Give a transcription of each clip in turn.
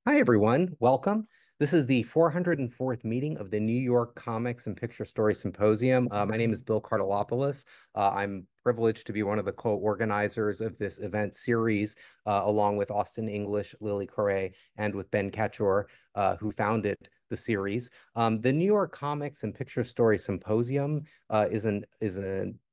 Hi, everyone. Welcome. This is the 404th meeting of the New York Comics and Picture Story Symposium. My name is Bill Cardelopoulos. I'm privileged to be one of the co-organizers of this event series, along with Austin English, Lily Correa, and with Ben Catchor, who founded the series. The New York Comics and Picture Story Symposium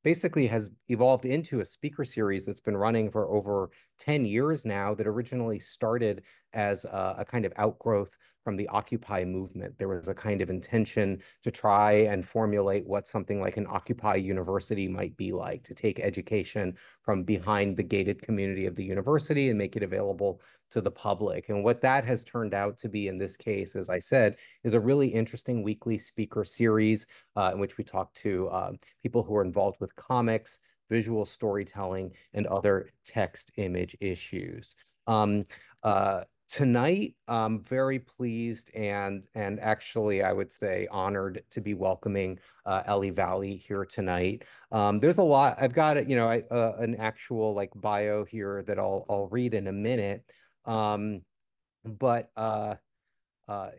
basically has evolved into a speaker series that's been running for over 10 years now, that originally started as a kind of outgrowth from the Occupy movement. There was a kind of intention to try and formulate what something like an Occupy university might be like, to take education from behind the gated community of the university and make it available to the public. And what that has turned out to be in this case, as I said, is a really interesting weekly speaker series in which we talk to people who are involved with comics, visual storytelling, and other text image issues. Um, Tonight, I'm very pleased and actually, I would say, honored to be welcoming Eli Valley here tonight. There's a lot. I've got an actual like bio here that I'll read in a minute. But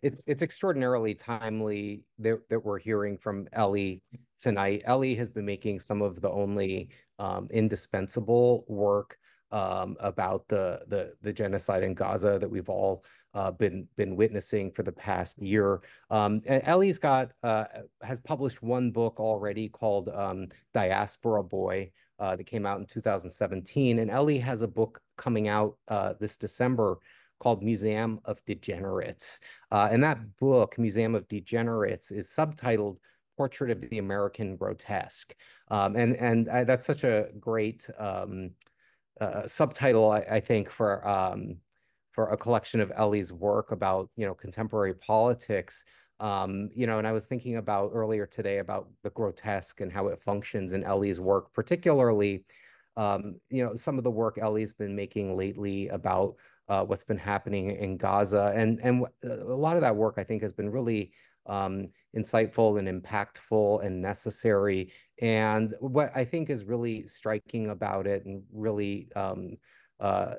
it's extraordinarily timely that we're hearing from Eli tonight. Eli has been making some of the only indispensable work about the genocide in Gaza that we've all been witnessing for the past year. And Eli's got has published one book already called Diaspora Boy that came out in 2017, and Eli has a book coming out this December called Museum of Degenerates. And that book, Museum of Degenerates, is subtitled Portrait of the American Grotesque. And that's such a great subtitle, I think, for a collection of Eli's work about, contemporary politics. And I was thinking about earlier today about the grotesque and how it functions in Eli's work, particularly, some of the work Eli's been making lately about what's been happening in Gaza. And a lot of that work, I think, has been really insightful and impactful and necessary. And what I think is really striking about it and really, I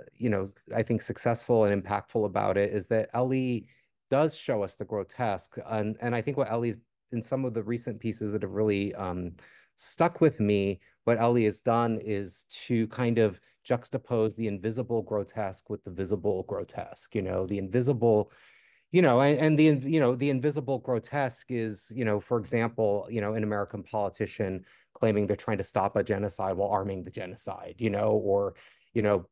think successful and impactful about it is that Eli does show us the grotesque. And I think what Eli's in some of the recent pieces that have really stuck with me, what Eli has done is to kind of juxtapose the invisible grotesque with the visible grotesque. The invisible, the invisible grotesque is, for example, an American politician claiming they're trying to stop a genocide while arming the genocide, or, you know,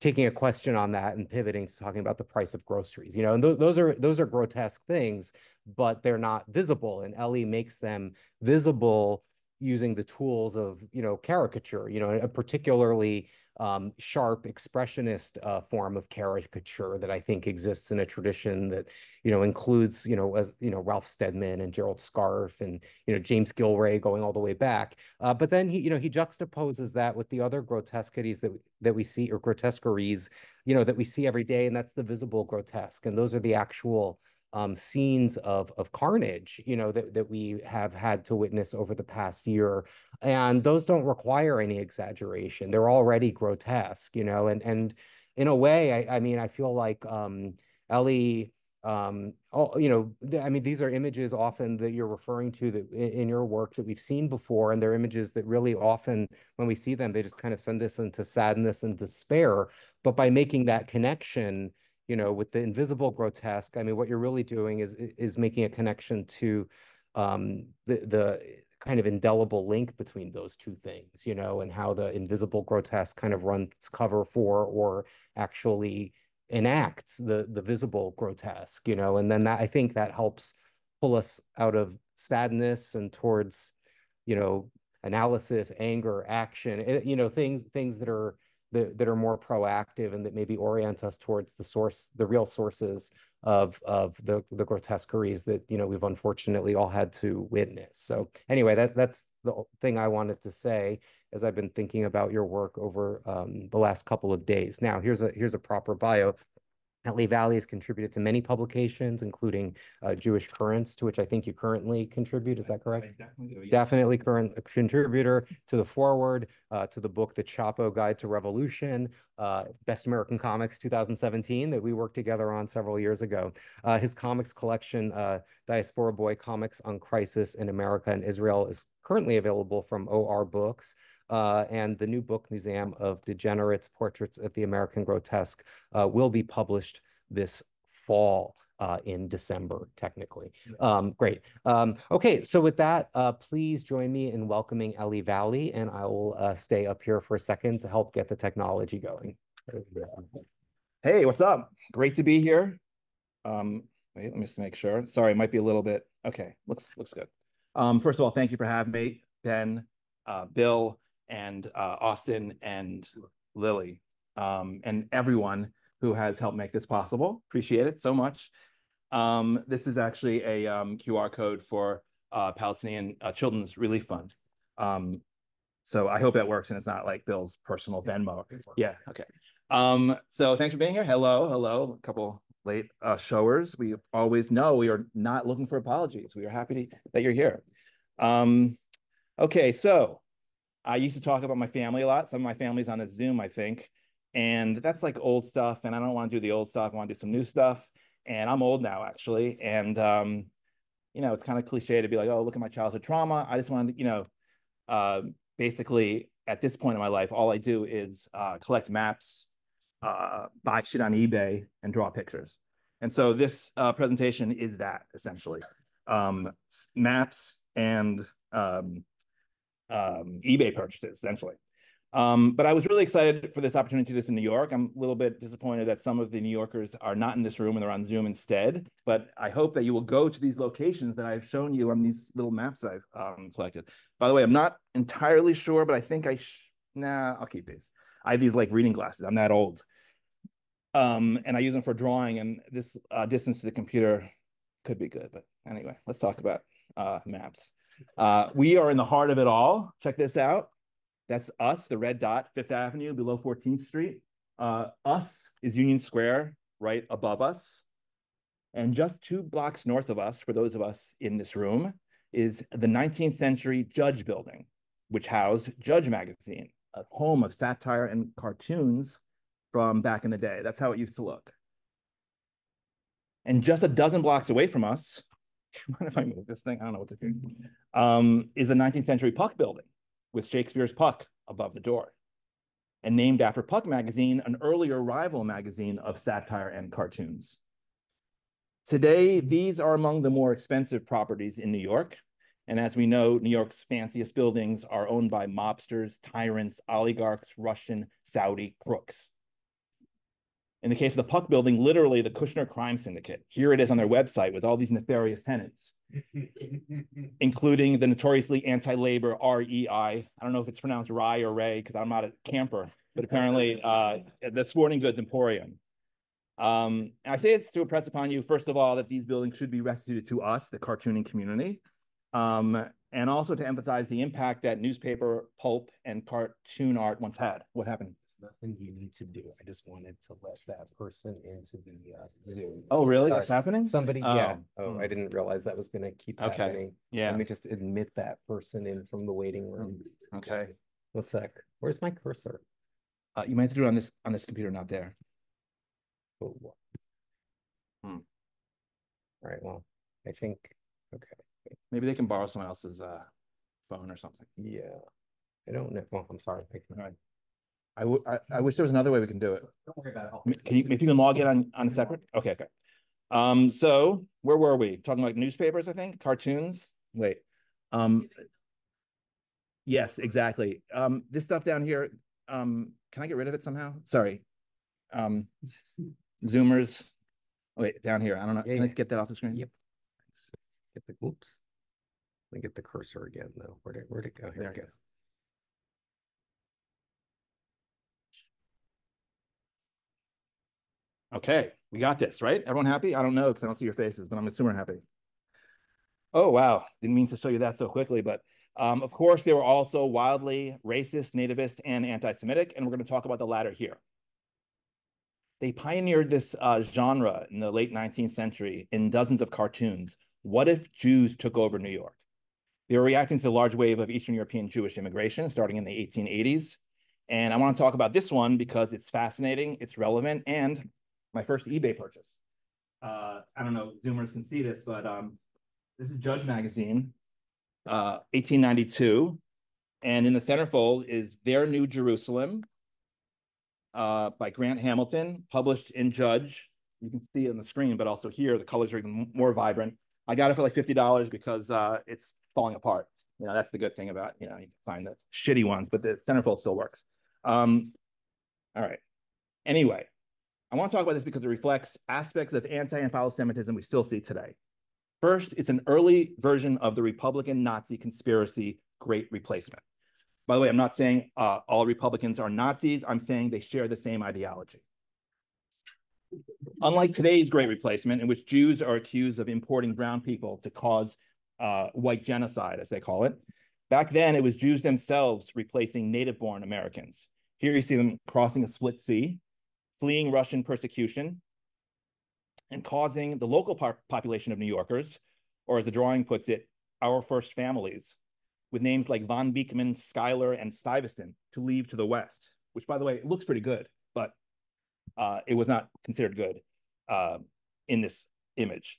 taking a question on that and pivoting to talking about the price of groceries, and those are grotesque things, but they're not visible. And Eli makes them visible using the tools of, caricature, a particularly sharp expressionist form of caricature that I think exists in a tradition that, includes, as Ralph Steadman and Gerald Scarfe and, James Gilray going all the way back. But then he juxtaposes that with the other grotesquities that we see, or grotesqueries, that we see every day, and that's the visible grotesque. And those are the actual scenes of carnage, that we have had to witness over the past year. And those don't require any exaggeration. They're already grotesque, and in a way, I mean, I feel like Eli, I mean, these are images often that you're referring to that in your work that we've seen before, and they're images that really often, when we see them, they just kind of send us into sadness and despair. But by making that connection, with the invisible grotesque, I mean, what you're really doing is making a connection to the kind of indelible link between those two things, and how the invisible grotesque kind of runs cover for or actually enacts the visible grotesque, and then that, I think, that helps pull us out of sadness and towards, you know, analysis, anger, action, things that are more proactive and that maybe orient us towards the real sources of the grotesqueries that, we've unfortunately all had to witness. So anyway, that's the thing I wanted to say as I've been thinking about your work over the last couple of days. Now, here's a proper bio. Eli Valley has contributed to many publications, including Jewish Currents, to which I think you currently contribute. Is that correct? I definitely do, yeah. Definitely current contributor to the foreword, to the book, The Chapo Guide to Revolution, Best American Comics 2017 that we worked together on several years ago. His comics collection, Diaspora Boy Comics on Crisis in America and Israel, is currently available from OR Books. And the new book museum of Degenerates, Portraits of the American Grotesque, will be published this fall in December, technically. Great. Okay, so with that, please join me in welcoming Eli Valley, and I will stay up here for a second to help get the technology going. Hey, what's up? Great to be here. Wait, let me just make sure. Sorry, it might be a little bit. Okay, looks good. First of all, thank you for having me, Ben, Bill, and Austin, and Lily, and everyone who has helped make this possible. Appreciate it so much. This is actually a QR code for Palestinian Children's Relief Fund. So I hope that works and it's not like Bill's personal Venmo. Yeah, okay. So thanks for being here. Hello. A couple late showers. We always know we are not looking for apologies. We are happy that you're here. Okay, so I used to talk about my family a lot. Some of my family's on the Zoom, I think. And that's like old stuff. And I don't want to do the old stuff. I want to do some new stuff. And I'm old now, actually. And, it's kind of cliche to be like, oh, look at my childhood trauma. I just wanted to, basically, at this point in my life, all I do is collect maps, buy shit on eBay, and draw pictures. And so this presentation is that, essentially. Maps and eBay purchases, essentially. But I was really excited for this opportunity to do this in New York. I'm a little bit disappointed that some of the New Yorkers are not in this room and they're on Zoom instead. But I hope that you will go to these locations that I've shown you on these little maps that I've collected. By the way, I'm not entirely sure, but I think I'll keep these. I have these like reading glasses. I'm that old. And I use them for drawing, and this distance to the computer could be good. But anyway, let's talk about maps. We are in the heart of it all. Check this out. That's us, the red dot, Fifth Avenue below 14th Street. Us is Union Square, right above us. And just 2 blocks north of us, for those of us in this room, is the 19th century Judge Building, which housed Judge Magazine, a home of satire and cartoons from back in the day. That's how it used to look. And just a dozen blocks away from us, what if I move this thing? I don't know what this is. Is the 19th century Puck Building with Shakespeare's Puck above the door, and named after Puck Magazine, an earlier rival magazine of satire and cartoons. Today, these are among the more expensive properties in New York. And as we know, New York's fanciest buildings are owned by mobsters, tyrants, oligarchs, Russian, Saudi crooks. In the case of the Puck Building, literally the Kushner crime syndicate. Here it is on their website with all these nefarious tenants, including the notoriously anti-labor REI. I don't know if it's pronounced Rye or Ray because I'm not a camper, but apparently the Sporting Goods Emporium. I say it's to impress upon you, first of all, that these buildings should be restituted to us, the cartooning community, and also to emphasize the impact that newspaper, pulp, and cartoon art once had. What happened? Nothing you need to do. I just wanted to let that person into the Zoom. Oh, really? That's happening? Somebody, yeah. Oh, I didn't realize that was going to keep happening. Yeah. Let me just admit that person in from the waiting room. Okay. One sec. Where's my cursor? You might have to do it on this computer, not there. Oh. All right. Well, I think, okay. Maybe they can borrow someone else's phone or something. Yeah. I don't know. Well, I'm sorry. All right. I wish there was another way we can do it. Don't worry about it. If you can log in on a separate? Okay. So where were we? Talking about newspapers, I think? Cartoons? Wait. Yes, exactly. This stuff down here, can I get rid of it somehow? Sorry. Zoomers. Wait, down here. I don't know. Can I get that off the screen? Yep. Oops. Let me get the cursor again, though. Where'd it go? Here we go. Okay, we got this, right? Everyone happy? I don't know because I don't see your faces, but I'm assuming happy. Oh, wow. Didn't mean to show you that so quickly, but of course, they were also wildly racist, nativist, and anti-Semitic, and we're going to talk about the latter here. They pioneered this genre in the late 19th century in dozens of cartoons. What if Jews took over New York? They were reacting to the large wave of Eastern European Jewish immigration starting in the 1880s. And I want to talk about this one because it's fascinating, it's relevant, and my first eBay purchase. I don't know if Zoomers can see this, but this is Judge Magazine, 1892. And in the centerfold is Their New Jerusalem by Grant Hamilton, published in Judge. You can see it on the screen, but also here, the colors are even more vibrant. I got it for like $50 because it's falling apart. You know, that's the good thing about, you know, you can find the shitty ones, but the centerfold still works. All right. Anyway, I want to talk about this because it reflects aspects of anti-Semitism we still see today. First, it's an early version of the Republican Nazi conspiracy, Great Replacement. By the way, I'm not saying all Republicans are Nazis. I'm saying they share the same ideology. Unlike today's Great Replacement, in which Jews are accused of importing brown people to cause white genocide, as they call it, back then it was Jews themselves replacing native-born Americans. Here you see them crossing a split sea, fleeing Russian persecution, and causing the local population of New Yorkers, or as the drawing puts it, our first families, with names like Von Beekman, Schuyler, and Stuyvesant, to leave to the west, which, by the way, it looks pretty good, but it was not considered good in this image.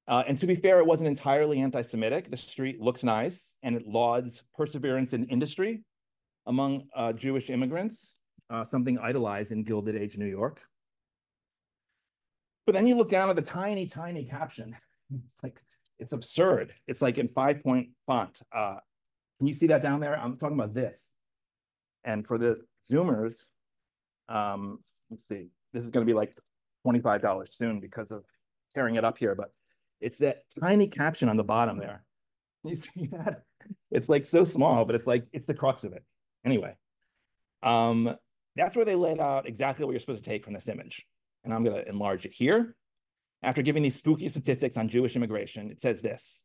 And to be fair, it wasn't entirely anti-Semitic. The street looks nice, and it lauds perseverance in industry among Jewish immigrants, something idolized in Gilded Age New York. But then you look down at the tiny, tiny caption. It's like, it's absurd. It's like in 5-point font. Can you see that down there? I'm talking about this. And for the Zoomers, let's see, this is going to be like $25 soon because of tearing it up here, but it's that tiny caption on the bottom there. You see that? It's like so small, but it's like, it's the crux of it. Anyway, that's where they laid out exactly what you're supposed to take from this image. And I'm going to enlarge it here. After giving these spooky statistics on Jewish immigration, it says this: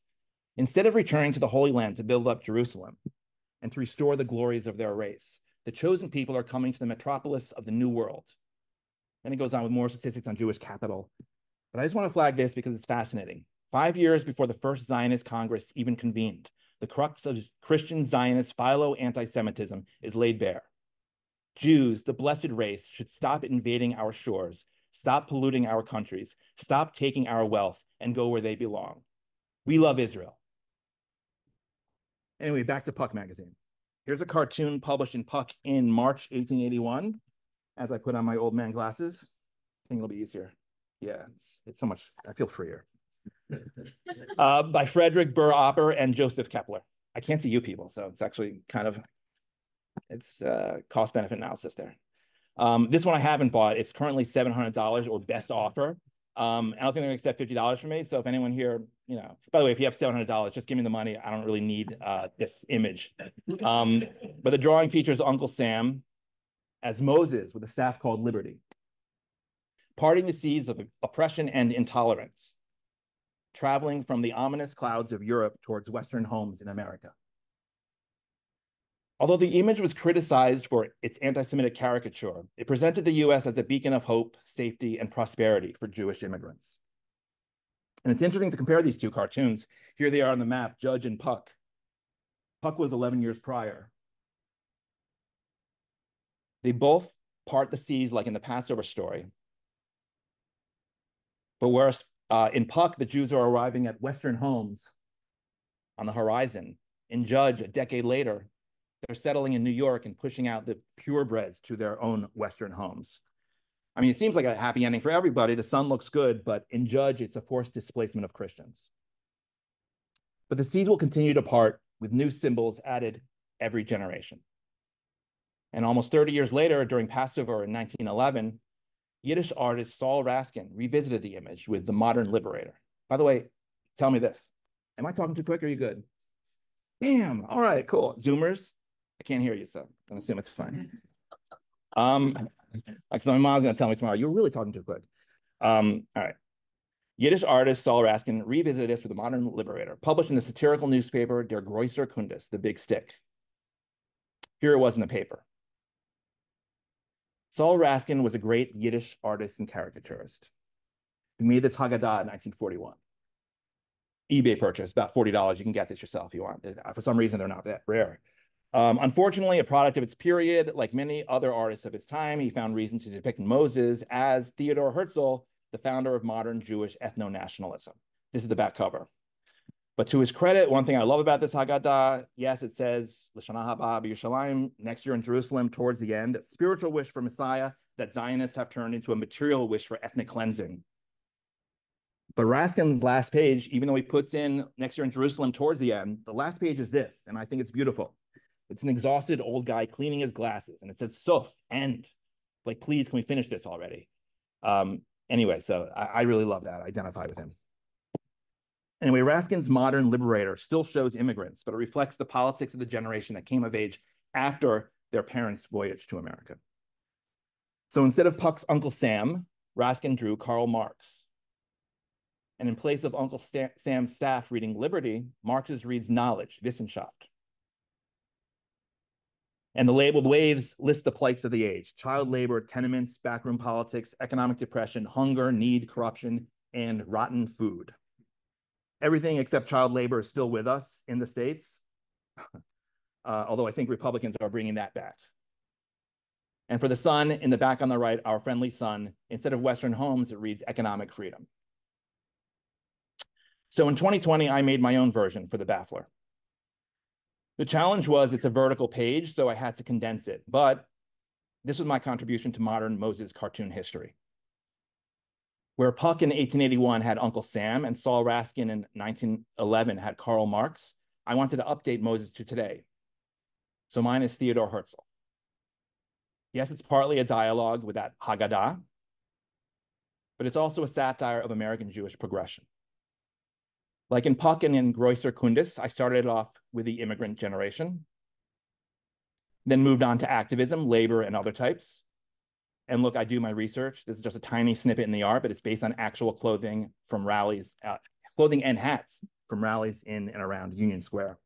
instead of returning to the Holy Land to build up Jerusalem and to restore the glories of their race, the chosen people are coming to the metropolis of the New World. Then it goes on with more statistics on Jewish capital. But I just want to flag this because it's fascinating. 5 years before the first Zionist Congress even convened, the crux of Christian Zionist philo-anti-Semitism is laid bare. Jews, the blessed race, should stop invading our shores, stop polluting our countries, stop taking our wealth, and go where they belong. We love Israel. Anyway, back to Puck magazine. Here's a cartoon published in Puck in March 1881. As I put on my old man glasses, I think it'll be easier. Yeah, it's so much, I feel freer. By Frederick Burr Opper and Joseph Kepler. I can't see you people, so it's actually kind of, it's cost-benefit analysis there. This one I haven't bought. It's currently $700 or best offer. I don't think they're gonna accept $50 from me. So if anyone here, you know, by the way, if you have $700, just give me the money. I don't really need this image. But the drawing features Uncle Sam as Moses with a staff called Liberty, parting the seas of oppression and intolerance, traveling from the ominous clouds of Europe towards Western homes in America. Although the image was criticized for its anti-Semitic caricature, it presented the US as a beacon of hope, safety, and prosperity for Jewish immigrants. And it's interesting to compare these two cartoons. Here they are on the map, Judge and Puck. Puck was 11 years prior. They both part the seas like in the Passover story. But whereas in Puck, the Jews are arriving at Western homes on the horizon. In Judge, a decade later, they're settling in New York and pushing out the purebreds to their own Western homes. I mean, it seems like a happy ending for everybody. The sun looks good, but in Judge, it's a forced displacement of Christians. But the seeds will continue to part with new symbols added every generation. And almost 30 years later, during Passover in 1911, Yiddish artist Saul Raskin revisited the image with The Modern Liberator. By the way, tell me this. Am I talking too quick or are you good? Bam, all right, cool. Zoomers, I can't hear you, so I'm gonna assume it's fine. Like, so my mom's gonna tell me tomorrow, you're really talking too quick. All right. Yiddish artist Saul Raskin revisited this with The Modern Liberator, published in the satirical newspaper Der Größer Kundes, The Big Stick. Here it was in the paper. Saul Raskin was a great Yiddish artist and caricaturist. He made this Haggadah in 1941. eBay purchase, about $40. You can get this yourself if you want. For some reason, they're not that rare. Unfortunately, a product of its period, like many other artists of its time, he found reason to depict Moses as Theodor Herzl, the founder of modern Jewish ethno-nationalism. This is the back cover. But to his credit, one thing I love about this Haggadah, yes, it says, L'shana haba b'Yerushalayim, next year in Jerusalem, towards the end, spiritual wish for Messiah that Zionists have turned into a material wish for ethnic cleansing. But Raskin's last page, even though he puts in next year in Jerusalem towards the end, the last page is this, and I think it's beautiful. It's an exhausted old guy cleaning his glasses, and it says, Suf, end. Like, please, can we finish this already? Anyway, so I really love that. I identify with him. Anyway, Raskin's modern liberator still shows immigrants, but it reflects the politics of the generation that came of age after their parents' voyage to America. So instead of Puck's Uncle Sam, Raskin drew Karl Marx. And in place of Uncle Sam's staff reading liberty, Marx's reads knowledge, Wissenschaft. And the labeled waves list the plights of the age: child labor, tenements, backroom politics, economic depression, hunger, need, corruption, and rotten food. Everything except child labor is still with us in the States, although I think Republicans are bringing that back. And for the sun, in the back on the right, our friendly sun, instead of Western homes, it reads economic freedom. So in 2020, I made my own version for the Baffler. The challenge was it's a vertical page, so I had to condense it. But this was my contribution to modern Moses cartoon history. Where Puck in 1881 had Uncle Sam and Saul Raskin in 1911 had Karl Marx, I wanted to update Moses to today. So mine is Theodor Herzl. Yes, it's partly a dialogue with that Haggadah, but it's also a satire of American Jewish progression. Like in Puck and in Grotesque Kundis, I started off with the immigrant generation, then moved on to activism, labor, and other types. And look, I do my research. This is just a tiny snippet in the art, but it's based on actual clothing from rallies, clothing and hats from rallies in and around Union Square.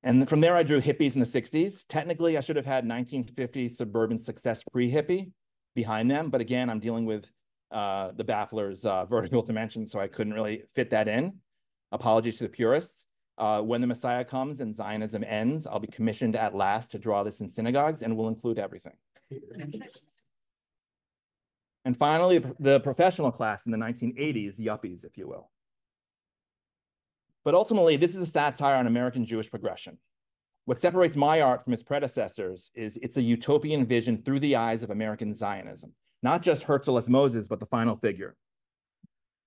And from there, I drew hippies in the 60s. Technically, I should have had 1950s suburban success pre-hippie behind them. But again, I'm dealing with the Baffler's vertical dimension, so I couldn't really fit that in. Apologies to the purists. When the Messiah comes and Zionism ends, I'll be commissioned at last to draw this in synagogues, and we'll include everything. And finally, the professional class in the 1980s, yuppies, if you will. But ultimately, this is a satire on American Jewish progression. What separates my art from its predecessors is it's a utopian vision through the eyes of American Zionism, not just Herzl as Moses, but the final figure.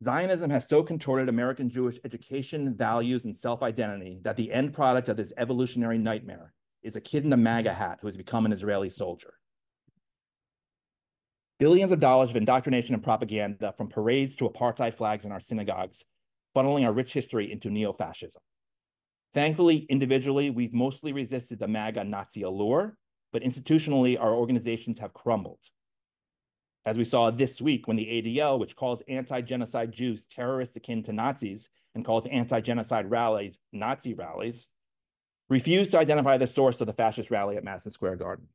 Zionism has so contorted American Jewish education, values, and self-identity that the end product of this evolutionary nightmare is a kid in a MAGA hat who has become an Israeli soldier. Billions of dollars of indoctrination and propaganda, from parades to apartheid flags in our synagogues, funneling our rich history into neo-fascism. Thankfully, individually, we've mostly resisted the MAGA Nazi allure, but institutionally, our organizations have crumbled. As we saw this week when the ADL, which calls anti-genocide Jews terrorists akin to Nazis and calls anti-genocide rallies Nazi rallies, refused to identify the source of the fascist rally at Madison Square Garden.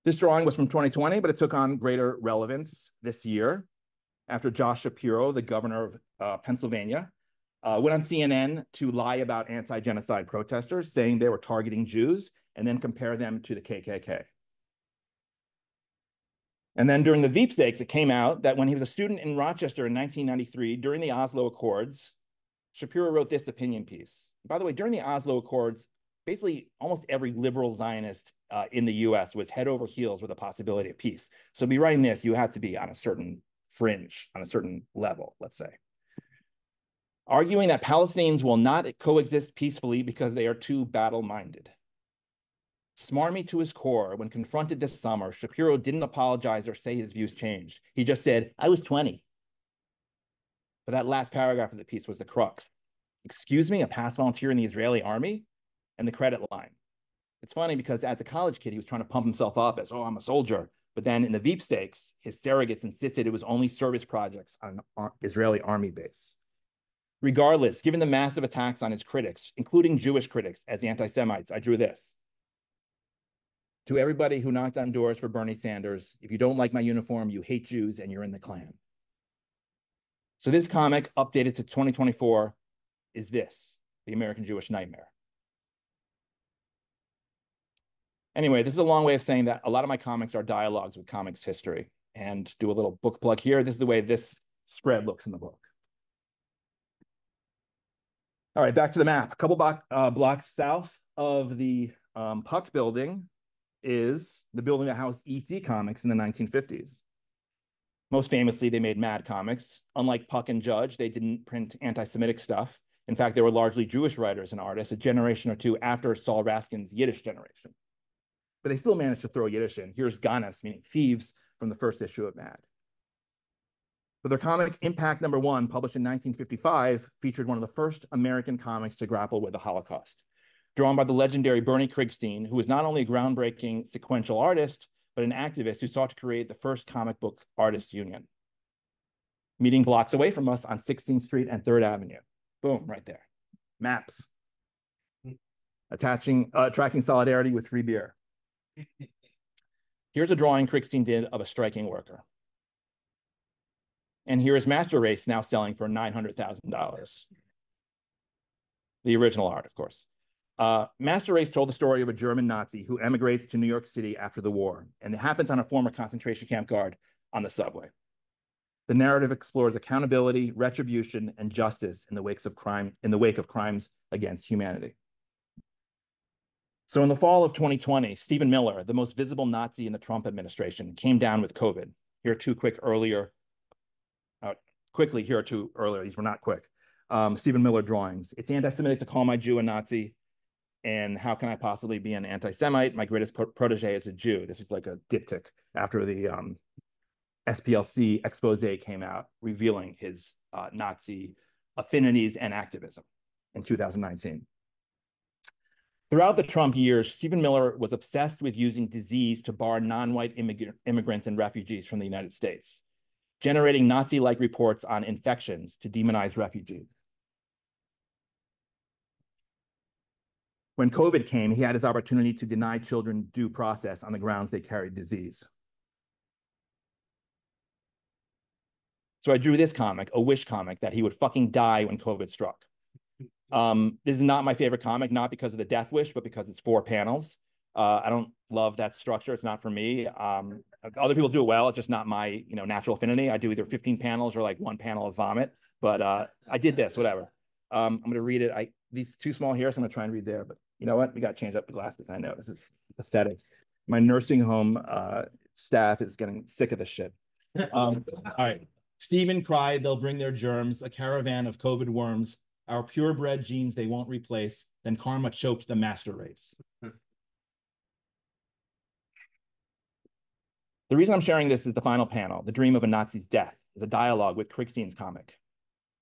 This drawing was from 2020, but it took on greater relevance this year after Josh Shapiro, the governor of Pennsylvania, went on CNN to lie about anti-genocide protesters, saying they were targeting Jews, and then compare them to the KKK. And then during the Veepsakes, it came out that when he was a student in Rochester in 1993, during the Oslo Accords, Shapiro wrote this opinion piece. By the way, during the Oslo Accords, basically almost every liberal Zionist in the US was head over heels with the possibility of peace. So to be writing this, you had to be on a certain fringe, on a certain level, let's say. Arguing that Palestinians will not coexist peacefully because they are too battle-minded. Smarmy to his core, when confronted this summer, Shapiro didn't apologize or say his views changed. He just said, I was 20. But that last paragraph of the piece was the crux. Excuse me, a past volunteer in the Israeli army? And the credit line. It's funny because as a college kid, he was trying to pump himself up as, oh, I'm a soldier. But then in the Veepstakes, his surrogates insisted it was only service projects on an Israeli army base. Regardless, given the massive attacks on his critics, including Jewish critics as anti-Semites, I drew this. To everybody who knocked on doors for Bernie Sanders, if you don't like my uniform, you hate Jews and you're in the Klan. So this comic, updated to 2024, is this, The American Jewish Nightmare. Anyway, this is a long way of saying that a lot of my comics are dialogues with comics history. And do a little book plug here. This is the way this spread looks in the book. All right, back to the map. A couple blocks south of the Puck building is the building that housed EC Comics in the 1950s. Most famously, they made Mad Comics. Unlike Puck and Judge, they didn't print anti-Semitic stuff. In fact, they were largely Jewish writers and artists, a generation or two after Saul Raskin's Yiddish generation. But they still managed to throw Yiddish in. Here's Ganas, meaning thieves, from the first issue of Mad. But their comic Impact #1, published in 1955, featured one of the first American comics to grapple with the Holocaust. Drawn by the legendary Bernie Krigstein, who was not only a groundbreaking sequential artist, but an activist who sought to create the first comic book artists union. Meeting blocks away from us on 16th Street and 3rd Avenue. Boom, right there. Maps. Attracting solidarity with free beer. Here's a drawing Krigstein did of a striking worker. And here is Master Race, now selling for $900,000. The original art, of course. Master Race told the story of a German Nazi who emigrates to New York City after the war, and it happens on a former concentration camp guard on the subway. The narrative explores accountability, retribution, and justice in the wake of crimes against humanity. So in the fall of 2020, Stephen Miller, the most visible Nazi in the Trump administration, came down with COVID. Here are two earlier. These were not quick. Stephen Miller drawings. It's anti-Semitic to call my Jew a Nazi. And how can I possibly be an anti-Semite? My greatest protege is a Jew. This is like a diptych after the SPLC expose came out, revealing his Nazi affinities and activism in 2019. Throughout the Trump years, Stephen Miller was obsessed with using disease to bar non-white immigrants and refugees from the United States, generating Nazi-like reports on infections to demonize refugees. When COVID came, he had his opportunity to deny children due process on the grounds they carried disease. So I drew this comic, a wish comic, that he would fucking die when COVID struck. This is not my favorite comic, not because of the death wish, but because it's 4 panels. I don't love that structure. It's not for me. Other people do it well. It's just not my natural affinity. I do either 15 panels or like 1 panel of vomit. But I did this, whatever. I'm going to read it. These too small here, so I'm going to try and read there. But you know what? We got to change up the glasses. I know this is pathetic. My nursing home staff is getting sick of this shit. All right. Stephen cried, they'll bring their germs, a caravan of COVID worms, our purebred genes they won't replace, then karma choked the master race. The reason I'm sharing this is the final panel, The Dream of a Nazi's Death, is a dialogue with Krigstein's comic.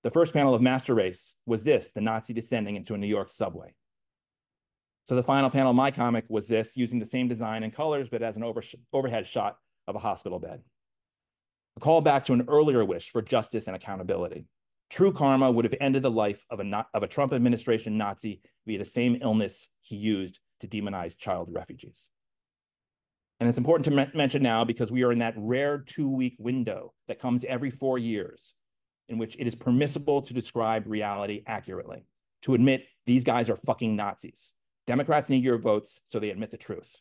The first panel of Master Race was this, the Nazi descending into a New York subway. So the final panel of my comic was this, using the same design and colors, but as an overhead shot of a hospital bed. A call back to an earlier wish for justice and accountability. True karma would have ended the life of a Trump administration Nazi via the same illness he used to demonize child refugees. And it's important to mention now because we are in that rare 2-week window that comes every 4 years in which it is permissible to describe reality accurately, to admit these guys are fucking Nazis. Democrats need your votes, so they admit the truth.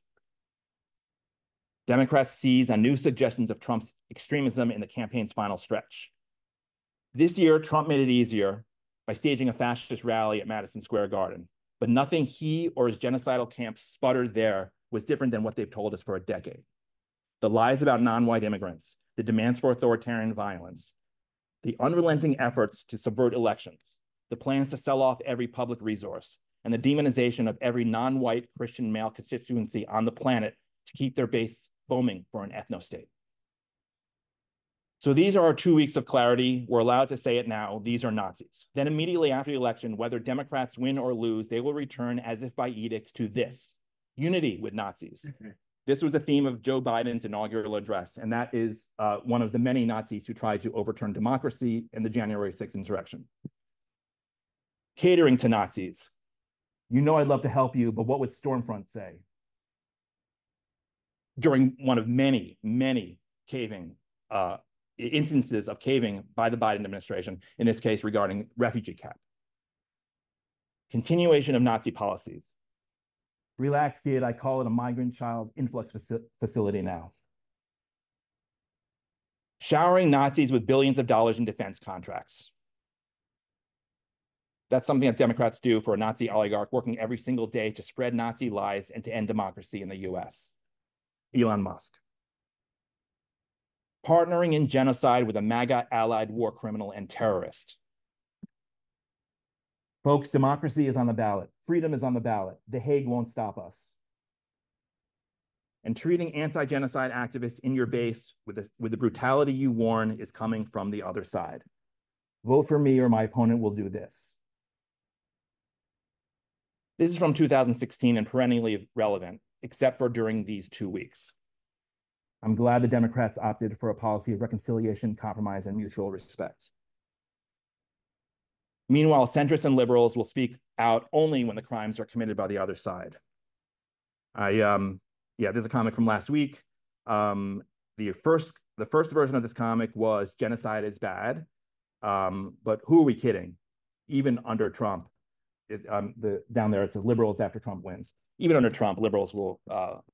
Democrats seize on new suggestions of Trump's extremism in the campaign's final stretch. This year, Trump made it easier by staging a fascist rally at Madison Square Garden, but nothing he or his genocidal camp sputtered there was different than what they've told us for a decade. The lies about non-white immigrants, the demands for authoritarian violence, the unrelenting efforts to subvert elections, the plans to sell off every public resource, and the demonization of every non-white Christian male constituency on the planet to keep their base foaming for an ethno-state. So these are our 2 weeks of clarity. We're allowed to say it now. These are Nazis. Then immediately after the election, whether Democrats win or lose, they will return as if by edict to this, unity with Nazis. This was the theme of Joe Biden's inaugural address, and that is one of the many Nazis who tried to overturn democracy in the January 6th insurrection. Catering to Nazis. You know I'd love to help you, but what would Stormfront say? during one of many, many caving instances of caving by the Biden administration, in this case regarding refugee camp. Continuation of Nazi policies. Relax, kid. I call it a migrant child influx facility now. Showering Nazis with billions of dollars in defense contracts. That's something that Democrats do for a Nazi oligarch working every single day to spread Nazi lies and to end democracy in the US. Elon Musk. Partnering in genocide with a MAGA allied war criminal and terrorist. Folks, democracy is on the ballot. Freedom is on the ballot. The Hague won't stop us. And treating anti-genocide activists in your base with the brutality you warn is coming from the other side. Vote for me or my opponent will do this. This is from 2016 and perennially relevant, except for during these 2 weeks. I'm glad the Democrats opted for a policy of reconciliation, compromise, and mutual respect. Meanwhile, centrists and liberals will speak out only when the crimes are committed by the other side. There's a comic from last week. The first version of this comic was genocide is bad, but who are we kidding? Even under Trump, down there it says liberals after Trump wins. Even under Trump, liberals will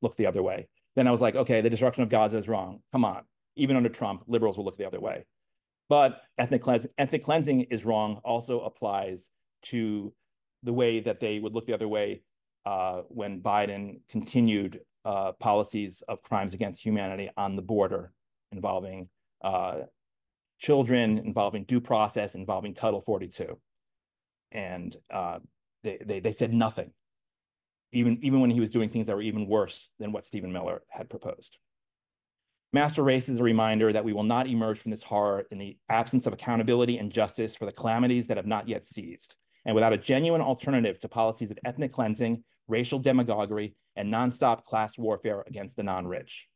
look the other way. Then I was like, okay, the destruction of Gaza is wrong. Come on. Even under Trump, liberals will look the other way. But ethnic cleansing is wrong also applies to the way that they would look the other way when Biden continued policies of crimes against humanity on the border involving children, involving due process, involving Title 42. And they said nothing, even when he was doing things that were even worse than what Stephen Miller had proposed. Master Race is a reminder that we will not emerge from this horror in the absence of accountability and justice for the calamities that have not yet ceased, and without a genuine alternative to policies of ethnic cleansing, racial demagoguery, and nonstop class warfare against the non-rich.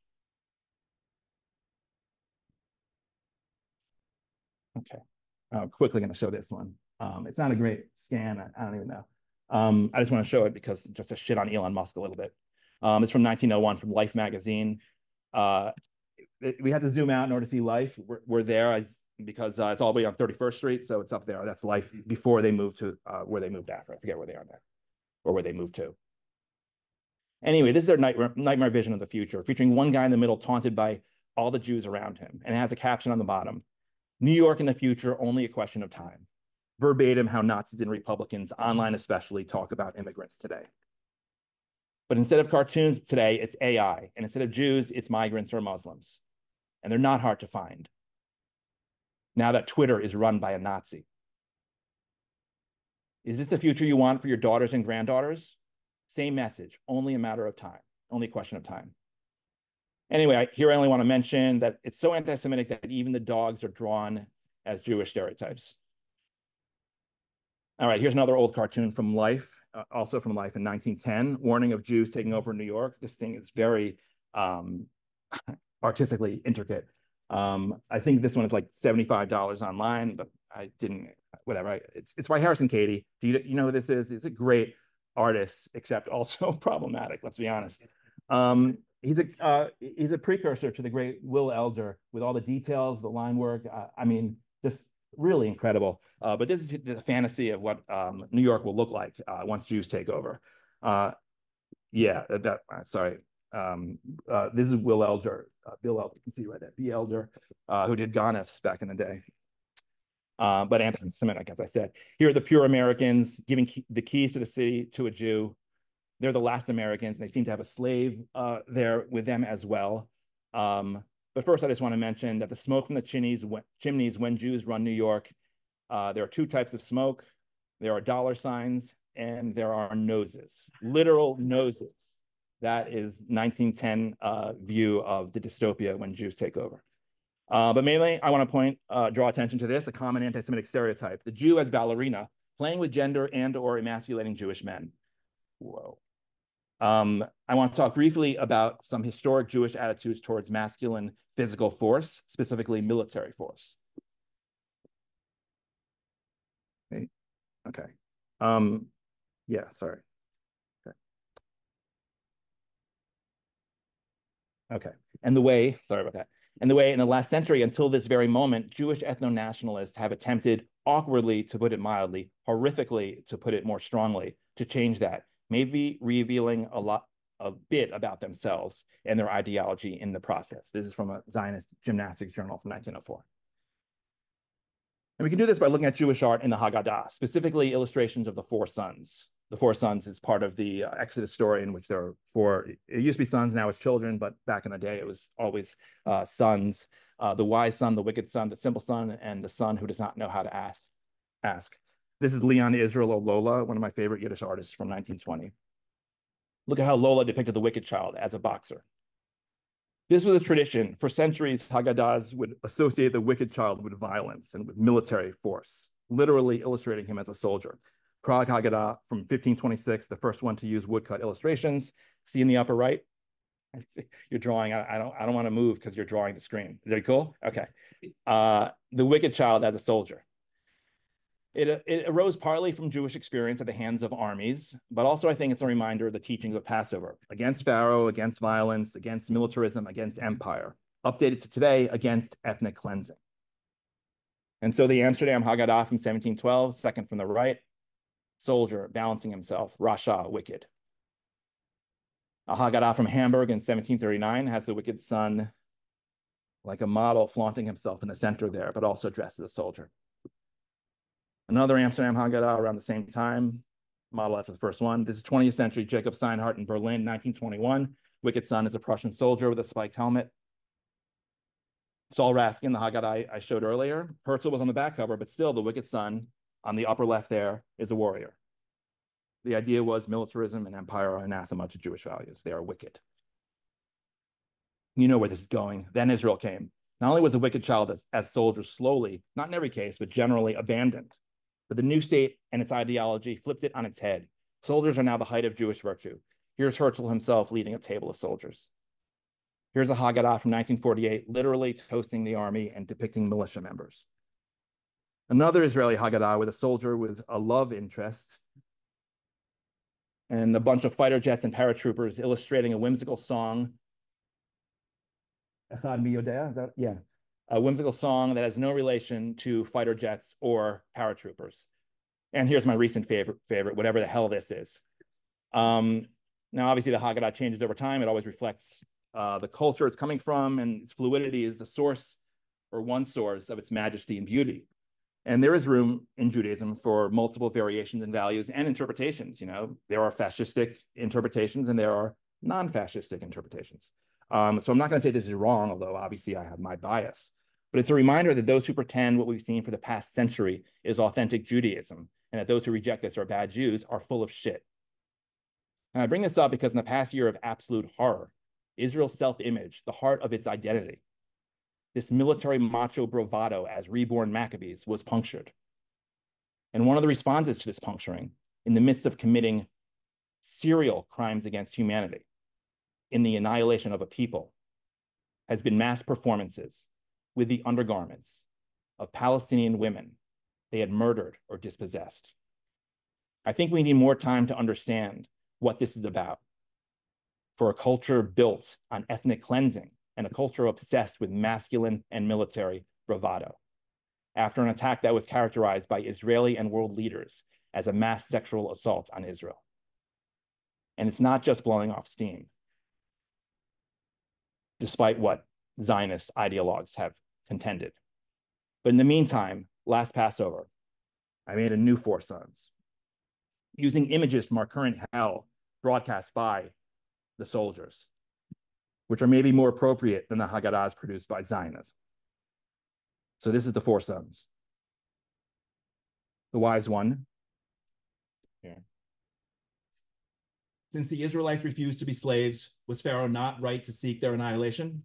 Okay, I'm quickly going to show this one. It's not a great scan. I don't even know. I just want to show it because just to shit on Elon Musk a little bit. It's from 1901 from Life magazine. We had to zoom out in order to see Life. We're there because it's all the way on 31st Street, so it's up there. That's Life before they moved to where they moved after. I forget where they are now, or where they moved to. Anyway, this is their nightmare vision of the future, featuring one guy in the middle taunted by all the Jews around him, and it has a caption on the bottom: "New York in the future, only a question of time." Verbatim how Nazis and Republicans, online especially, talk about immigrants today. But instead of cartoons today, it's AI. And instead of Jews, it's migrants or Muslims. And they're not hard to find now that Twitter is run by a Nazi. Is this the future you want for your daughters and granddaughters? Same message, only a matter of time, only a question of time. Anyway, here I only want to mention that it's so anti-Semitic that even the dogs are drawn as Jewish stereotypes. All right, here's another old cartoon from Life, also from Life in 1910, warning of Jews taking over New York. This thing is very artistically intricate. I think this one is like $75 online, but I didn't, whatever. It's by Harrison Cady. Do you know who this is? He's a great artist, except also problematic, let's be honest. He's a precursor to the great Will Elder with all the details, the line work. I mean, just really incredible. But this is the fantasy of what New York will look like once Jews take over. Sorry. This is Will Elder, Bill Elder, you can see right there, B. Elder, who did Gonifs back in the day. But anti-Semitic, as I said. Here are the pure Americans giving the keys to the city to a Jew. They're the last Americans, and they seem to have a slave there with them as well. But first, I just want to mention that the smoke from the chimneys when Jews run New York, there are two types of smoke. There are dollar signs, and there are noses, literal noses. That is 1910 view of the dystopia when Jews take over. But mainly, I want to draw attention to this, a common anti-Semitic stereotype: the Jew as ballerina, playing with gender and or emasculating Jewish men. Whoa. I want to talk briefly about some historic Jewish attitudes towards masculine physical force, specifically military force. Okay. Yeah, sorry. Okay. Okay. And the way, sorry about that. And the way in the last century until this very moment, Jewish ethno-nationalists have attempted awkwardly, to put it mildly, horrifically, to put it more strongly, to change that, maybe revealing a bit about themselves and their ideology in the process. This is from a Zionist gymnastics journal from 1904. And we can do this by looking at Jewish art in the Haggadah, specifically illustrations of the four sons. The four sons is part of the Exodus story in which there are four, it used to be sons, now it's children, but back in the day it was always sons. The wise son, the wicked son, the simple son, and the son who does not know how to ask. This is Leon Israel or Lola, one of my favorite Yiddish artists from 1920. Look at how Lola depicted the wicked child as a boxer. This was a tradition. For centuries, Haggadahs would associate the wicked child with violence and with military force, literally illustrating him as a soldier. Prague Haggadah from 1526, the first one to use woodcut illustrations. See in the upper right? You're drawing, I don't want to move because you're drawing the screen. Is that cool? Okay. The wicked child as a soldier. It arose partly from Jewish experience at the hands of armies, but also I think it's a reminder of the teachings of Passover, against Pharaoh, against violence, against militarism, against empire, updated to today against ethnic cleansing. And so the Amsterdam Haggadah from 1712, second from the right, soldier balancing himself, Rasha, wicked. A Haggadah from Hamburg in 1739 has the wicked son like a model flaunting himself in the center there, but also dressed as a soldier. Another Amsterdam Haggadah around the same time, model after the first one. This is 20th century Jacob Steinhardt in Berlin, 1921. Wicked son is a Prussian soldier with a spiked helmet. Saul Raskin, the Haggadah I showed earlier. Herzl was on the back cover, but still the wicked son on the upper left there is a warrior. The idea was militarism and empire are anathema to Jewish values. They are wicked. You know where this is going. Then Israel came. Not only was the wicked child as soldiers slowly, not in every case, but generally abandoned, but the new state and its ideology flipped it on its head. Soldiers are now the height of Jewish virtue. Here's Herzl himself leading a table of soldiers. Here's a Haggadah from 1948, literally toasting the army and depicting militia members. Another Israeli Haggadah with a soldier with a love interest and a bunch of fighter jets and paratroopers illustrating a whimsical song. Echad mi yodea, is that? Yeah. A whimsical song that has no relation to fighter jets or paratroopers. And here's my recent favorite, whatever the hell this is. Now, obviously, the Haggadah changes over time. It always reflects the culture it's coming from, and its fluidity is the source or one source of its majesty and beauty. And there is room in Judaism for multiple variations in values and interpretations. You know, there are fascistic interpretations and there are non-fascistic interpretations. So I'm not going to say this is wrong, although obviously I have my bias. But it's a reminder that those who pretend what we've seen for the past century is authentic Judaism, and that those who reject this are bad Jews are full of shit. And I bring this up because in the past year of absolute horror, Israel's self-image, the heart of its identity, this military macho bravado as reborn Maccabees was punctured. And one of the responses to this puncturing, in the midst of committing serial crimes against humanity, in the annihilation of a people, has been mass performances with the undergarments of Palestinian women they had murdered or dispossessed. I think we need more time to understand what this is about. For a culture built on ethnic cleansing and a culture obsessed with masculine and military bravado, after an attack that was characterized by Israeli and world leaders as a mass sexual assault on Israel. And it's not just blowing off steam, despite what Zionist ideologues have contended. But in the meantime, last Passover, I made a new Four Sons, using images from our current hell broadcast by the soldiers, which are maybe more appropriate than the Haggadahs produced by Zionism. So this is the Four Sons. The wise one. Here. Since the Israelites refused to be slaves, was Pharaoh not right to seek their annihilation?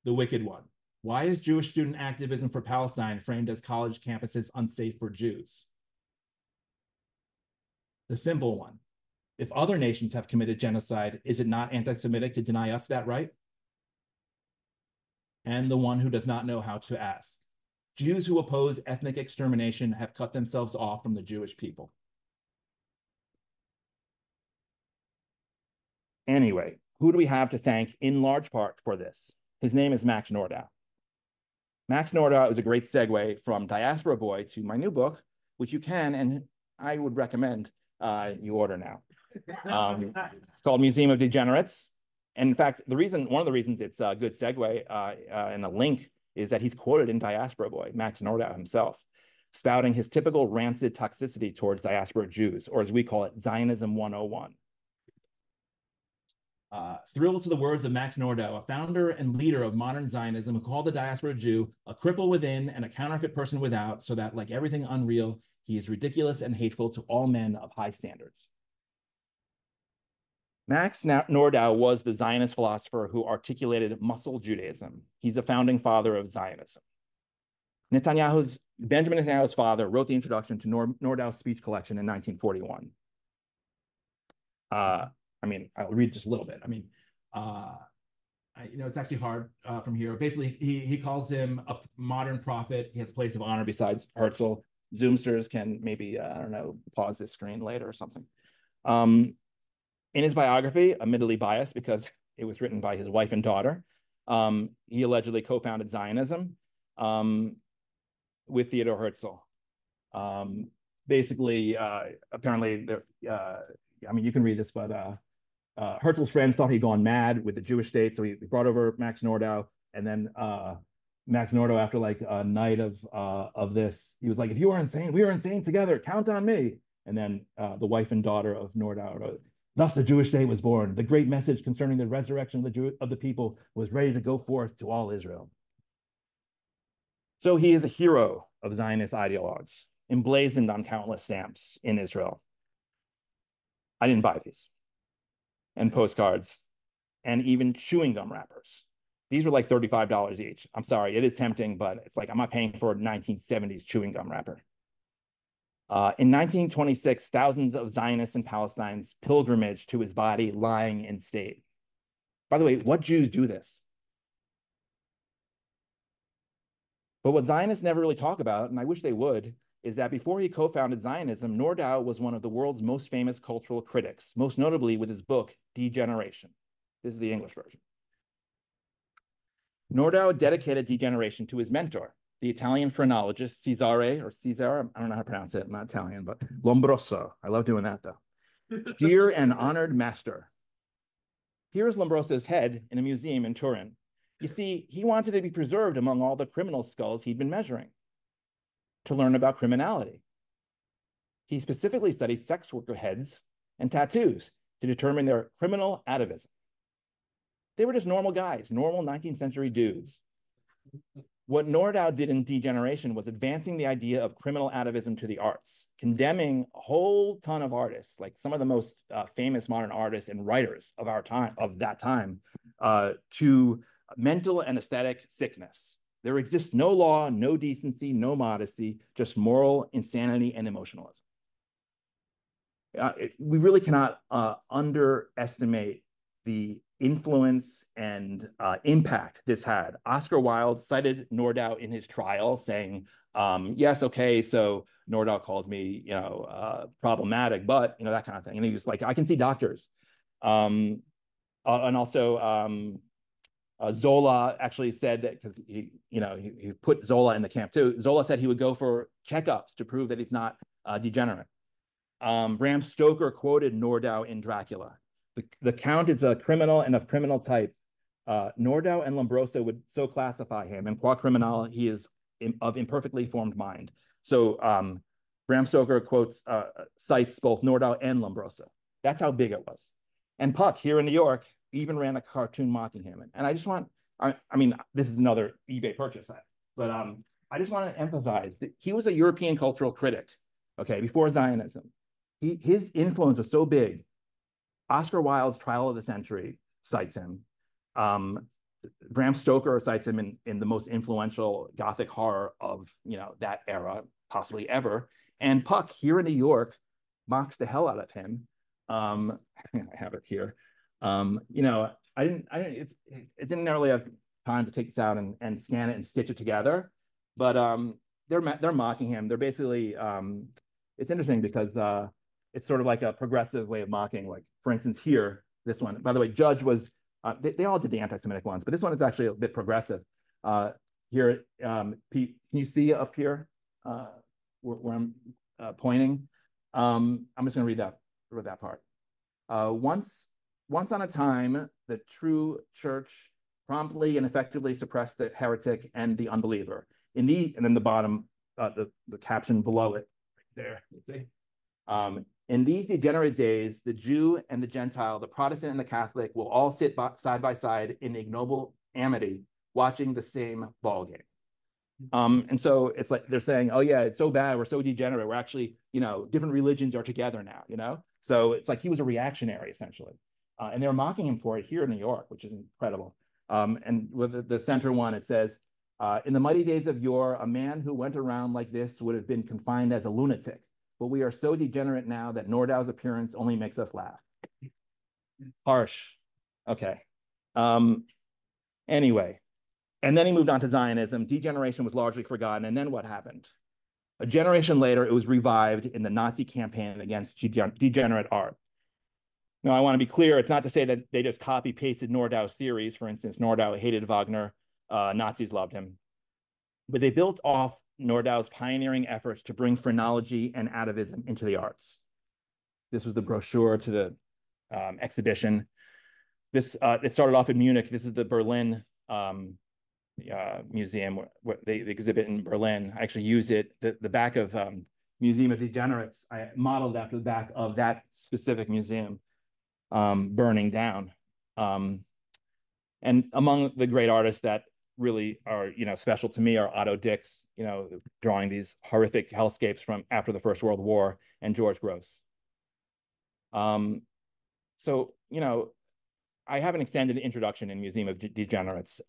The wicked one. Why is Jewish student activism for Palestine framed as college campuses unsafe for Jews? The simple one. If other nations have committed genocide, is it not anti-Semitic to deny us that right? And the one who does not know how to ask. Jews who oppose ethnic extermination have cut themselves off from the Jewish people. Anyway, who do we have to thank in large part for this? His name is Max Nordau. Max Nordau is a great segue from Diaspora Boy to my new book, which you can, and I would recommend you order now. It's called Museum of Degenerates. And in fact, one of the reasons it's a good segue and a link is that he's quoted in Diaspora Boy, Max Nordau himself, spouting his typical rancid toxicity towards diaspora Jews, or as we call it, Zionism 101. Thrilled to the words of Max Nordau, a founder and leader of modern Zionism, who called the diaspora Jew a cripple within and a counterfeit person without, so that, like everything unreal, he is ridiculous and hateful to all men of high standards. Max Nordau was the Zionist philosopher who articulated muscle Judaism. He's a founding father of Zionism. Benjamin Netanyahu's father wrote the introduction to Nordau's speech collection in 1941. I'll read just a little bit. It's actually hard from here. Basically, he calls him a modern prophet. He has a place of honor besides Herzl. Zoomsters can maybe, pause this screen later or something. In his biography, admittedly biased because it was written by his wife and daughter, he allegedly co-founded Zionism with Theodor Herzl. Apparently, you can read this, but Herzl's friends thought he'd gone mad with the Jewish state, so he brought over Max Nordau, and then Max Nordau, after like a night of this, he was like, "If you are insane, we are insane together. Count on me." And then the wife and daughter of Nordau wrote, "Thus the Jewish state was born. The great message concerning the resurrection of the people was ready to go forth to all Israel." So he is a hero of Zionist ideologues, emblazoned on countless stamps in Israel. I didn't buy these. And postcards, and even chewing gum wrappers. These were like $35 each. I'm sorry, it is tempting, but it's like I'm not paying for a 1970s chewing gum wrapper. In 1926, thousands of Zionists in Palestine's pilgrimage to his body lying in state. By the way, what Jews do this? But what Zionists never really talk about, and I wish they would, is that before he co-founded Zionism, Nordau was one of the world's most famous cultural critics, most notably with his book, Degeneration. This is the English version. Nordau dedicated Degeneration to his mentor, the Italian phrenologist Cesare, I don't know how to pronounce it, I'm not Italian, but Lombroso. I love doing that though. Dear and honored master. Here is Lombroso's head in a museum in Turin. You see, he wanted to be preserved among all the criminal skulls he'd been measuring, to learn about criminality. He specifically studied sex worker heads and tattoos to determine their criminal atavism. They were just normal guys, normal 19th century dudes. What Nordau did in Degeneration was advancing the idea of criminal atavism to the arts, condemning a whole ton of artists, like some of the most famous modern artists and writers of that time, to mental and aesthetic sickness. There exists no law, no decency, no modesty, just moral insanity and emotionalism. We really cannot underestimate the influence and impact this had. Oscar Wilde cited Nordau in his trial, saying, "Yes, okay, so Nordau called me, problematic, but that kind of thing." And he was like, "I can see doctors," and also. Zola actually said that because he put Zola in the camp too. Zola said he would go for checkups to prove that he's not degenerate. Bram Stoker quoted Nordau in Dracula. The Count is a criminal and of criminal type. Nordau and Lombroso would so classify him, and qua criminal, he is of imperfectly formed mind. So Bram Stoker cites both Nordau and Lombroso. That's how big it was. And Puck here in New York even ran a cartoon mocking him. And I just want, this is another eBay purchase, but I just want to emphasize that he was a European cultural critic, okay, before Zionism. His influence was so big. Oscar Wilde's Trial of the Century cites him. Bram Stoker cites him in the most influential Gothic horror of that era, possibly ever. And Puck here in New York mocks the hell out of him. I have it here. I didn't really have time to take this out and scan it and stitch it together, but they're mocking him. They're basically it's interesting because it's sort of like a progressive way of mocking. Like, for instance, here this one. By the way, Judge was, they all did the anti-Semitic ones, but this one is actually a bit progressive. Here, Pete, can you see up here where I'm pointing? I'm just going to read that part. Once on a time, the true church promptly and effectively suppressed the heretic and the unbeliever. And then the bottom, the caption below it, right there. In these degenerate days, the Jew and the Gentile, the Protestant and the Catholic will all sit side by side in ignoble amity, watching the same ball game. And so it's like they're saying, oh yeah, it's so bad, we're so degenerate, we're actually, different religions are together now, So it's like he was a reactionary essentially. And they were mocking him for it here in New York, which is incredible. And with the center one, it says, in the mighty days of yore, a man who went around like this would have been confined as a lunatic. But we are so degenerate now that Nordau's appearance only makes us laugh. Harsh. Okay. Anyway, and then he moved on to Zionism. Degeneration was largely forgotten. And then what happened? A generation later, it was revived in the Nazi campaign against degenerate art. Now, I want to be clear. It's not to say that they just copy-pasted Nordau's theories. For instance, Nordau hated Wagner. Nazis loved him. But they built off Nordau's pioneering efforts to bring phrenology and atavism into the arts. This was the brochure to the exhibition. It started off in Munich. This is the Berlin museum where they exhibit in Berlin. I actually used it. The back of Museum of Degenerates, I modeled after the back of that specific museum burning down. And among the great artists that really are, special to me are Otto Dix, drawing these horrific hellscapes from after the First World War, and George Gross. So, I have an extended introduction in Museum of Degenerates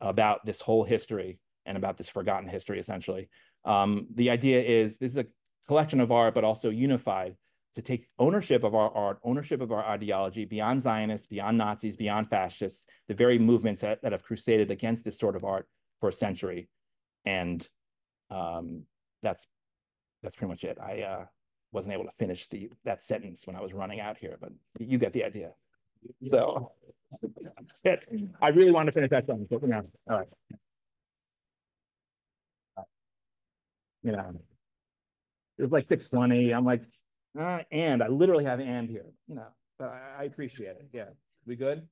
about this whole history and about this forgotten history, essentially. The idea is this is a collection of art, but also unified to take ownership of our art, ownership of our ideology beyond Zionists, beyond Nazis, beyond fascists, the very movements that have crusaded against this sort of art for a century. And that's pretty much it. I wasn't able to finish that sentence when I was running out here, but you get the idea. So that's it. I really want to finish that sentence, but all right. It was like 6:20. I'm like, and I literally have and here, but I appreciate it. Yeah. We good?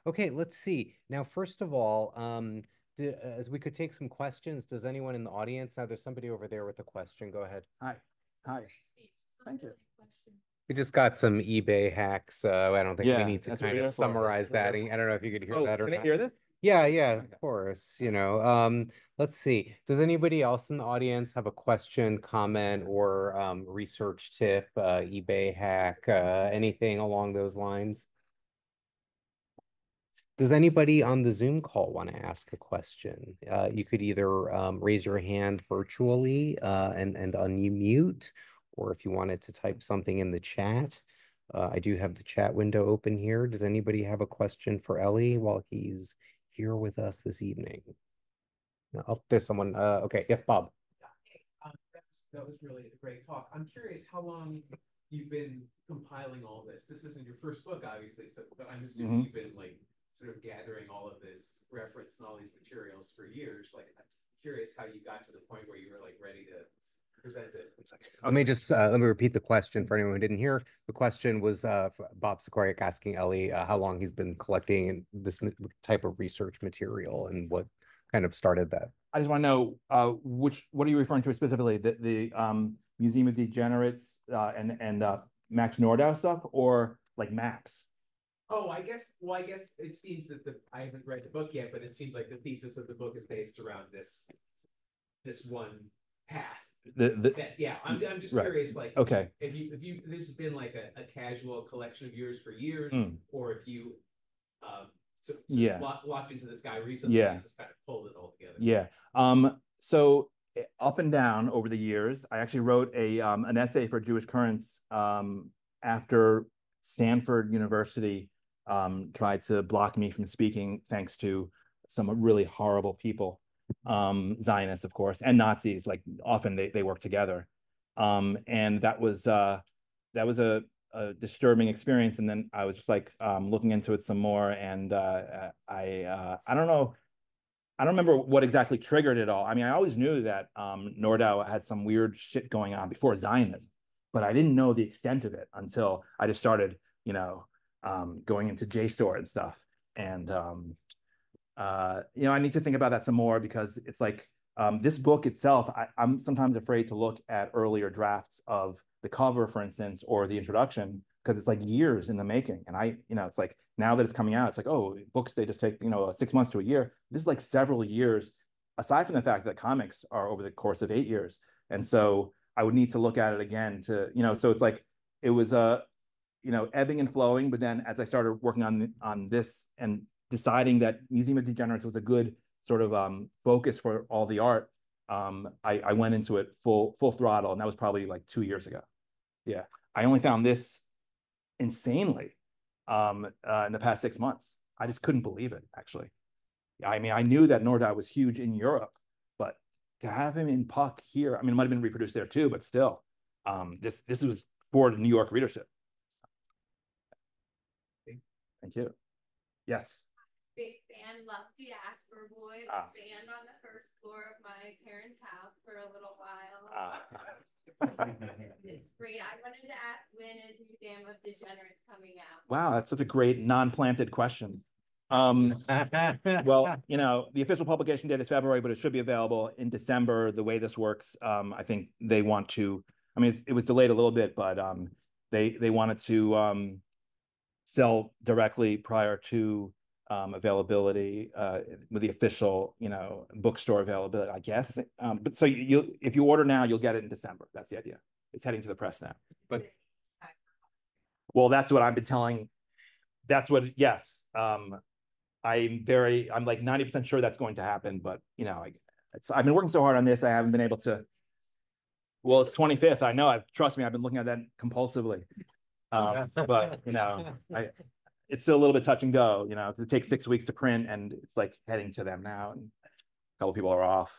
Okay, let's see. Now, first of all, as we could take some questions, does anyone in the audience? Now, there's somebody over there with a question. Go ahead. Hi. Thank you. We just got some eBay hacks, so I don't think we need to kind of summarize that. I don't know if you could hear that or not. Can I hear this? Yeah, of course. Let's see. Does anybody else in the audience have a question, comment, or research tip, eBay hack, anything along those lines? Does anybody on the Zoom call want to ask a question? You could either raise your hand virtually and unmute, or if you wanted to type something in the chat. I do have the chat window open here. Does anybody have a question for Eli while he's here with us this evening? Oh, there's someone. Okay, yes, Bob. That was really a great talk. I'm curious how long you've been compiling all this. This isn't your first book, obviously, but I'm assuming you've been sort of gathering all of this reference and all these materials for years. Like, I'm curious how you got to the point where you were ready to present it. Let me repeat the question for anyone who didn't hear. The question was Bob Sikoriak asking Eli how long he's been collecting this type of research material and what kind of started that. I just want to know what are you referring to specifically? The Museum of Degenerates and Max Nordau stuff, or like maps? Oh, I guess it seems that I haven't read the book yet, but it seems like the thesis of the book is based around this one path. I'm just curious, okay, if you this has been like a casual collection of yours for years, or if you walked into this guy recently and just kind of pulled it all together. So up and down over the years, I actually wrote an essay for Jewish Currents after Stanford University tried to block me from speaking thanks to some really horrible people, Zionists, of course, and Nazis. Like often they work together, and that was a a disturbing experience. And then I was just like looking into it some more, and I don't know. I don't remember what exactly triggered it all. I mean, I always knew that Nordau had some weird shit going on before Zionism, but I didn't know the extent of it until I just started, going into JSTOR and stuff. And I need to think about that some more, because it's like this book itself, I'm sometimes afraid to look at earlier drafts of the cover, for instance, or the introduction, because it's like years in the making. And it's like now that it's coming out, it's like, oh, books, they just take, 6 months to a year. This is like several years, aside from the fact that comics are over the course of 8 years. And so I would need to look at it again so it's like it was ebbing and flowing. But then as I started working on this and deciding that Museum of Degenerates was a good sort of focus for all the art, I went into it full throttle, and that was probably like 2 years ago. Yeah, I only found this insanely in the past 6 months. I just couldn't believe it, actually. I mean, I knew that Nordau was huge in Europe, but to have him in Puck here, I mean, it might have been reproduced there too, but still, this was for the New York readership. Thank you. Yes. Big fan, love Diaspora Boy. Band on the first floor of my parents' house for a little while. It's great. I wanted to ask, when is Museum of Degenerates coming out? Wow, that's such a great non-planted question. Well, the official publication date is February, but it should be available in December. The way this works, I think they want to. I mean, it was delayed a little bit, but they wanted to sell directly prior to availability with the official, bookstore availability, I guess. But so if you order now, you'll get it in December. That's the idea. It's heading to the press now. But well, that's what I've been telling. That's what. Yes. I'm like 90% sure that's going to happen, but I've been working so hard on this, I haven't been able to. Well, it's 25th. I know. Trust me, I've been looking at that compulsively. But it's still a little bit touch and go. It takes 6 weeks to print, and it's like heading to them now, and a couple people are off.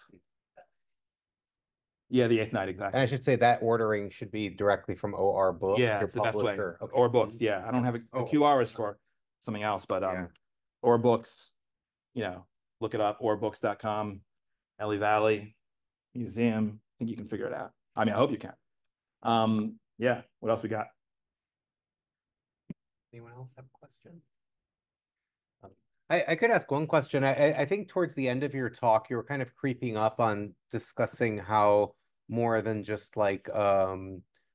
Yeah, the 8th night, exactly. And I should say that ordering should be directly from OR Books. Yeah, it's the best way. Okay. Or Books. Yeah, I don't have a QR is for something else, but Or Books. Look it up. Orbooks.com. Eli Valley Museum. I think you can figure it out. I mean, I hope you can. Yeah. What else we got? Anyone else have a question? I could ask one question. I think towards the end of your talk, you were kind of creeping up on discussing how more than just like a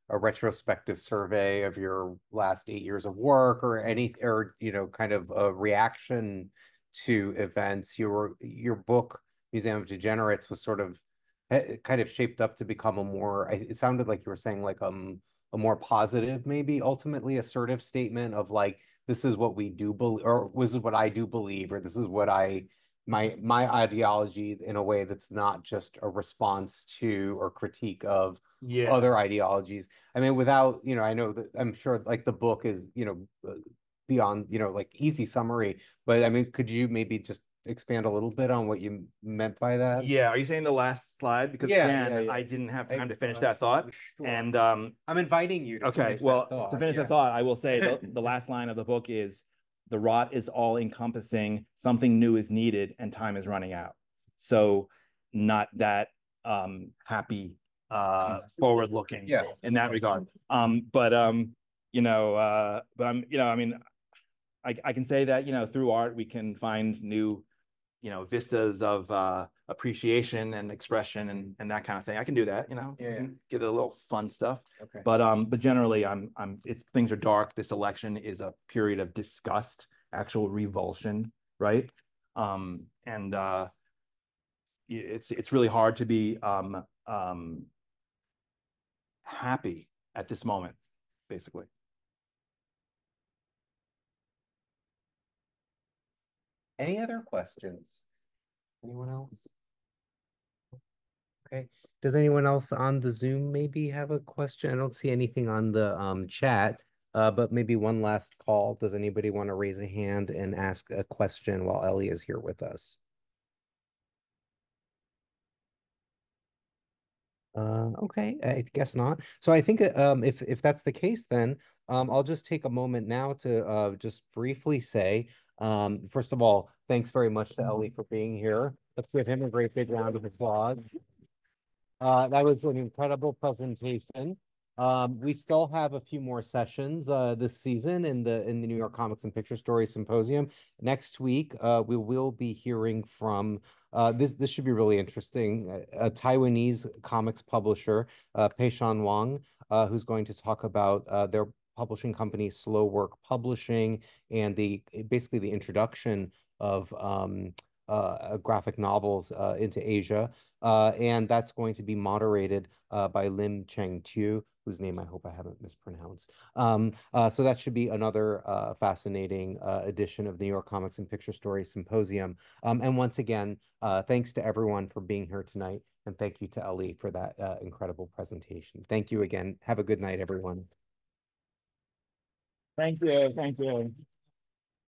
retrospective survey of your last 8 years of work or kind of a reaction to events. Your book, Museum of Degenerates, was sort of kind of shaped up to become it sounded like you were saying like a more positive, maybe ultimately assertive statement of like, this is what we do believe, or this is what I do believe, or this is what my ideology, in a way that's not just a response to or critique of other ideologies. I mean, without, I know that I'm sure like the book is, beyond, like easy summary, but I mean, could you maybe just expand a little bit on what you meant by that? Yeah, are you saying the last slide? Because again, I didn't have time to finish that thought. Sure. And I'm inviting you to finish that thought. To finish that thought, I will say the last line of the book is, the rot is all encompassing, something new is needed, and time is running out. So not that happy, forward looking in that regard. But I'm, I mean, I can say that, through art, we can find new, vistas of appreciation and expression and that kind of thing. I can do that, get a little fun stuff. Okay. But generally things are dark. This election is a period of disgust, actual revulsion, right? And it's really hard to be happy at this moment, basically. Any other questions? Anyone else? Okay. Does anyone else on the Zoom maybe have a question? I don't see anything on the chat, but maybe one last call. Does anybody want to raise a hand and ask a question while Ellie is here with us? Okay, I guess not. So I think if that's the case, then I'll just take a moment now to just briefly say, first of all, thanks very much to Ellie for being here. Let's give him a great big round of applause. That was an incredible presentation. We still have a few more sessions this season in the New York Comics and Picture Story Symposium. Next week, we will be hearing from this should be really interesting. A Taiwanese comics publisher, Peishan Wang, who's going to talk about their publishing company, Slow Work Publishing, and basically the introduction of graphic novels into Asia. And that's going to be moderated by Lim Cheng Tu, whose name I hope I haven't mispronounced. So that should be another fascinating edition of the New York Comics and Picture Story Symposium. And once again, thanks to everyone for being here tonight. And thank you to Ellie for that incredible presentation. Thank you again. Have a good night, everyone. Thank you. Thank you.